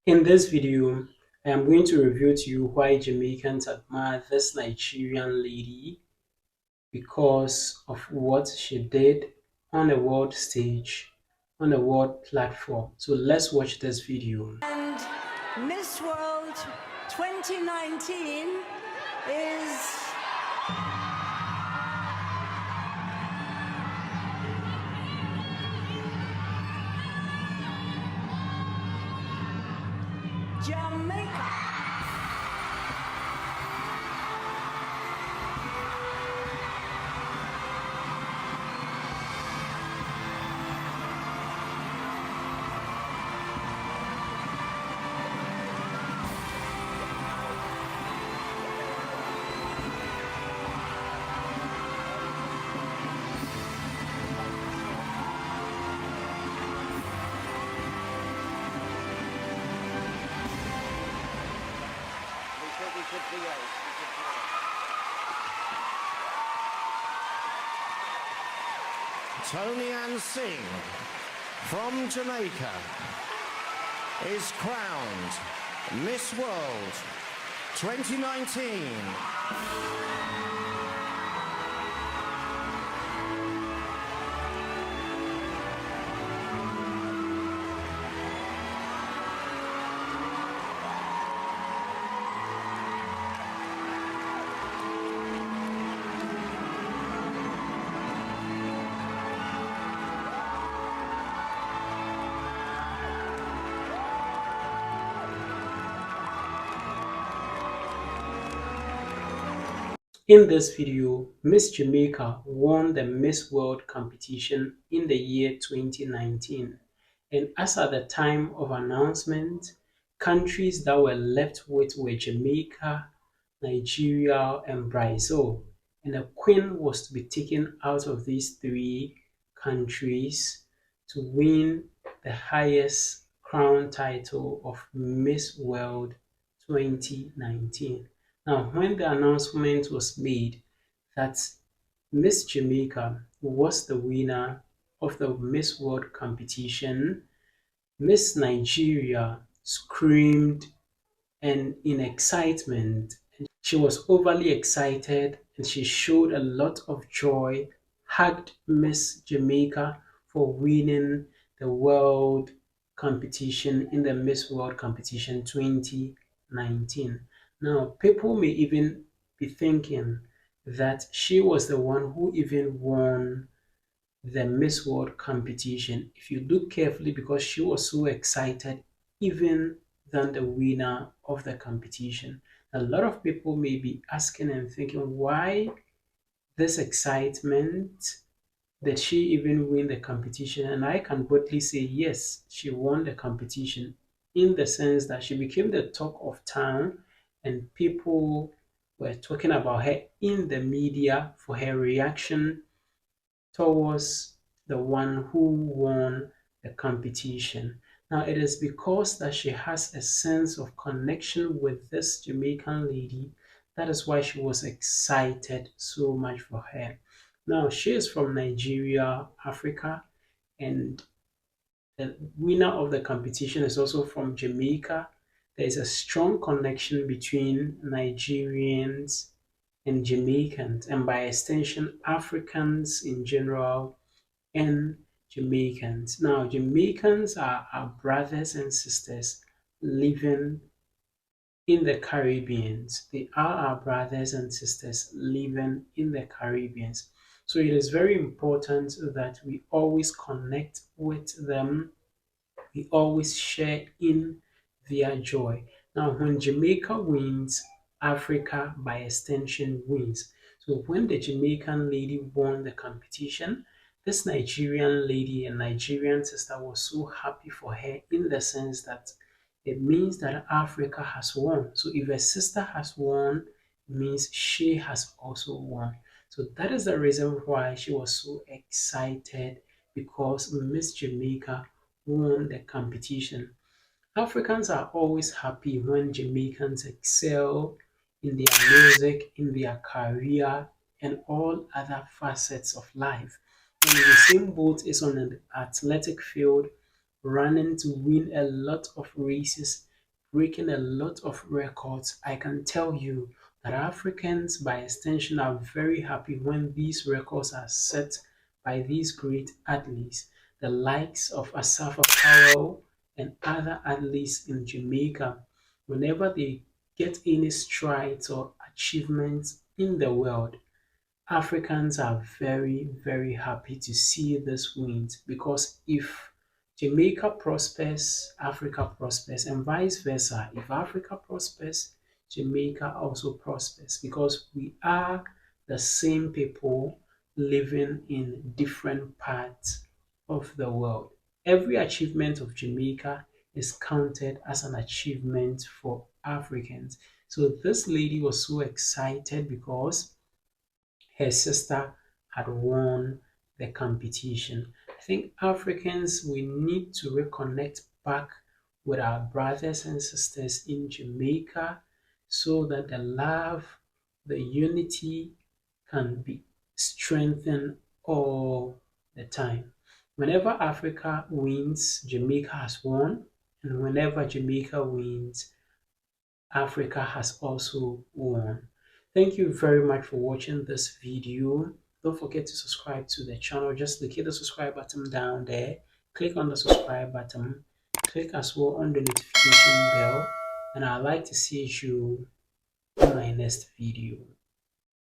In this video, I am going to reveal to you why Jamaicans admire this Nigerian lady because of what she did on the world stage, on the world platform. So let's watch this video. And Miss World 2019 is Jamaica. Ann Singh from Jamaica is crowned Miss World 2019. In this video, Miss Jamaica won the Miss World competition in the year 2019, and as at the time of announcement, countries that were left with were Jamaica, Nigeria, and Brazil, and the Queen was to be taken out of these three countries to win the highest crown title of Miss World 2019. Now, when the announcement was made that Miss Jamaica was the winner of the Miss World competition, Miss Nigeria screamed and in excitement. She was overly excited and she showed a lot of joy, hugged Miss Jamaica for winning the world competition in the Miss World competition 2019. Now, people may even be thinking that she was the one who even won the Miss World competition. If you look carefully, because she was so excited, even than the winner of the competition. A lot of people may be asking and thinking, why this excitement? Did she even win the competition? And I can boldly say, yes, she won the competition in the sense that she became the talk of town and people were talking about her in the media for her reaction towards the one who won the competition. Now, it is because that she has a sense of connection with this Jamaican lady. That is why she was excited so much for her. Now, she is from Nigeria, Africa, and the winner of the competition is also from Jamaica. There is a strong connection between Nigerians and Jamaicans, and by extension, Africans in general and Jamaicans. Now, Jamaicans are our brothers and sisters living in the Caribbean. They are our brothers and sisters living in the Caribbean. So it is very important that we always connect with them. We always share in their joy. Now, when Jamaica wins, Africa by extension wins. So when the Jamaican lady won the competition, this Nigerian lady and Nigerian sister was so happy for her in the sense that it means that Africa has won. So if a sister has won, it means she has also won. So that is the reason why she was so excited, because Miss Jamaica won the competition. Africans are always happy when Jamaicans excel in their music, in their career, and all other facets of life. When Usain Bolt is on an athletic field running to win a lot of races, breaking a lot of records. I can tell you that Africans, by extension, are very happy when these records are set by these great athletes, the likes of Asafa Powell and other athletes in Jamaica. Whenever they get any strides or achievements in the world, Africans are very, very happy to see this wins, because if Jamaica prospers, Africa prospers, and vice versa. If Africa prospers, Jamaica also prospers, because we are the same people living in different parts of the world. Every achievement of Jamaica is counted as an achievement for Africans. So this lady was so excited because her sister had won the competition. I think Africans, we need to reconnect back with our brothers and sisters in Jamaica so that the love, the unity can be strengthened all the time. Whenever Africa wins, Jamaica has won, and whenever Jamaica wins, Africa has also won. Thank you very much for watching this video. Don't forget to subscribe to the channel. Just click the subscribe button down there. Click on the subscribe button. Click as well on the notification bell. And I'd like to see you in my next video.